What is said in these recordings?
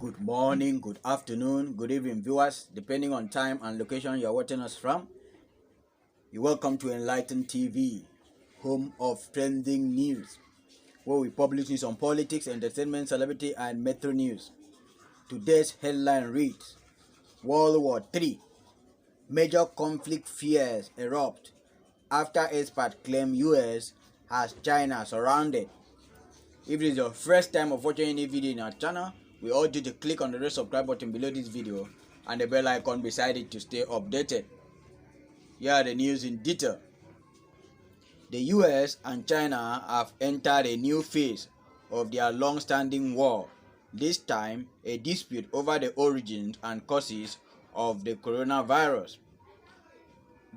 Good morning, good afternoon, good evening, viewers, depending on time and location you're watching us from. You're welcome to Enlighten TV, home of trending news, where we publish news on politics, entertainment, celebrity, and metro news. Today's headline reads, World War III, major conflict fears erupt after experts claim US has China surrounded. If it is your first time of watching any video in our channel, we urge you to click on the red subscribe button below this video and the bell icon beside it to stay updated. Here are the news in detail. The US and China have entered a new phase of their long-standing war, this time a dispute over the origins and causes of the coronavirus.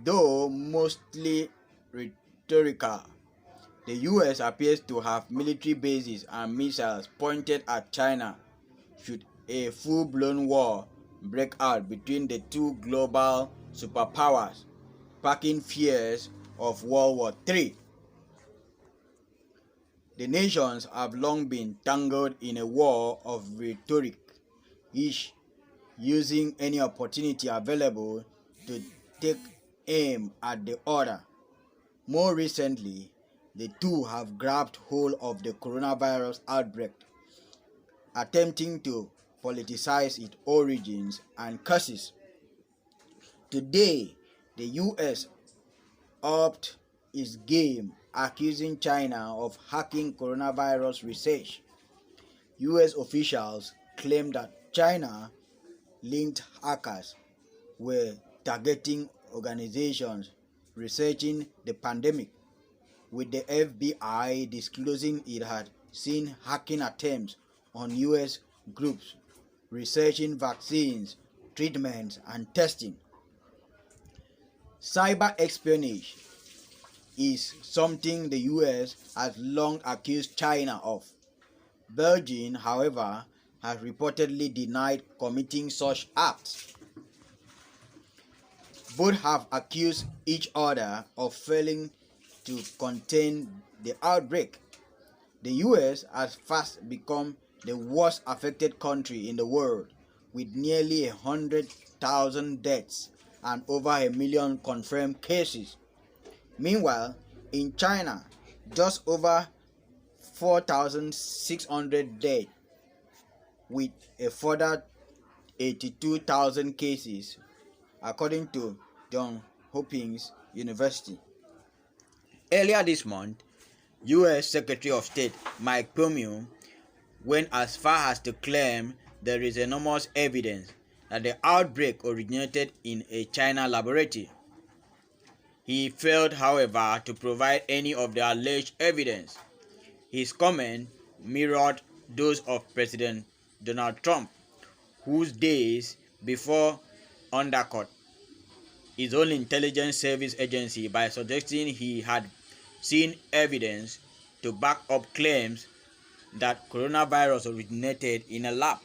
Though mostly rhetorical, the US appears to have military bases and missiles pointed at China should a full-blown war break out between the two global superpowers, sparking fears of World War III. The nations have long been tangled in a war of rhetoric, each using any opportunity available to take aim at the other. More recently, the two have grabbed hold of the coronavirus outbreak, attempting to politicize its origins and causes. Today, the US upped its game, accusing China of hacking coronavirus research. US officials claim that China-linked hackers were targeting organizations researching the pandemic, with the FBI disclosing it had seen hacking attempts on US groups researching vaccines, treatments, and testing. Cyber espionage is something the US has long accused China of. Beijing, however, has reportedly denied committing such acts. Both have accused each other of failing to contain the outbreak. The US has fast become the worst affected country in the world, with nearly 100,000 deaths and over 1 million confirmed cases. Meanwhile, in China, just over 4,600 dead, with a further 82,000 cases, according to Johns Hopkins University. Earlier this month, U.S. Secretary of State Mike Pompeo went as far as to claim there is enormous evidence that the outbreak originated in a China laboratory. He failed, however, to provide any of the alleged evidence. His comment mirrored those of President Donald Trump, whose days before undercut his own intelligence service agency by suggesting he had seen evidence to back up claims that coronavirus originated in a lab.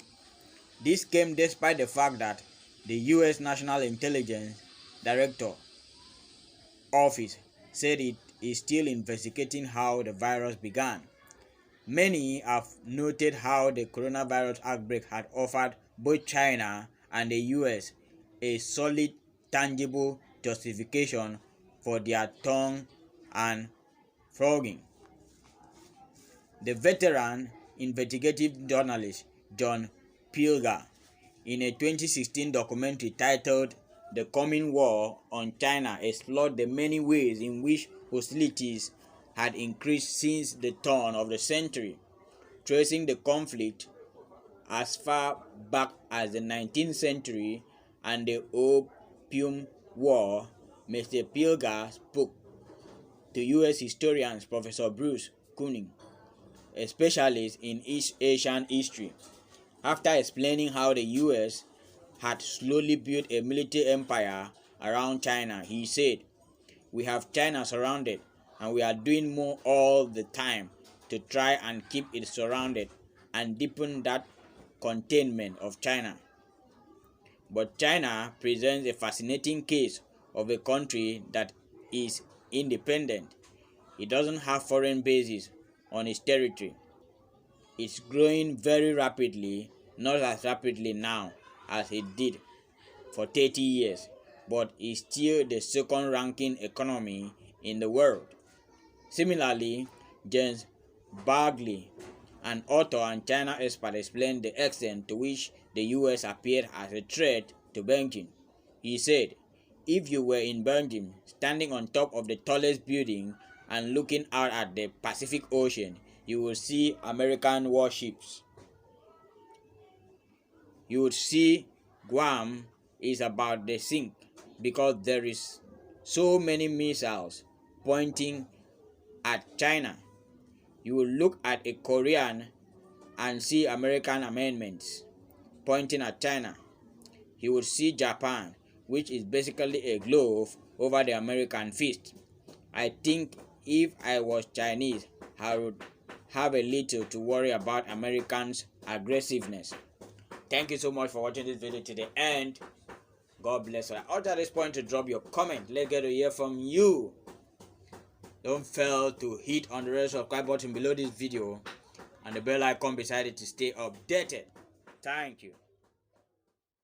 This came despite the fact that the U.S. National Intelligence Director Office said it is still investigating how the virus began. Many have noted how the coronavirus outbreak had offered both China and the U.S. a solid, tangible justification for their tongue and frogging. The veteran investigative journalist John Pilger, in a 2016 documentary titled The Coming War on China, explored the many ways in which hostilities had increased since the turn of the century, tracing the conflict as far back as the 19th century and the Opium War. Mr. Pilger spoke to U.S. historians Professor Bruce Kuning, a specialist in East Asian history. After explaining how the U.S. had slowly built a military empire around China, he said, "We have China surrounded, and we are doing more all the time to try and keep it surrounded and deepen that containment of China. But China presents a fascinating case of a country that is independent. It doesn't have foreign bases on its territory. It's growing very rapidly not as rapidly now as it did for 30 years, but is still the second-ranking economy in the world. Similarly, James Bagley, an author and China expert, explained the extent to which the US appeared as a threat to Beijing. He said, "If you were in Beijing, standing on top of the tallest building and looking out at the Pacific Ocean, you would see American warships. You would see Guam is about to sink because there is so many missiles pointing at China. You will look at a Korean and see American amendments pointing at China. You will see Japan, which is basically a glove over the American fist. I think if I was Chinese, I would have a little to worry about Americans' aggressiveness." Thank you so much for watching this video to the end. God bless you. Also at this point to drop your comment. Let's get to hear from you. Don't fail to hit on the red subscribe button below this video and the bell icon beside it to stay updated. Thank you.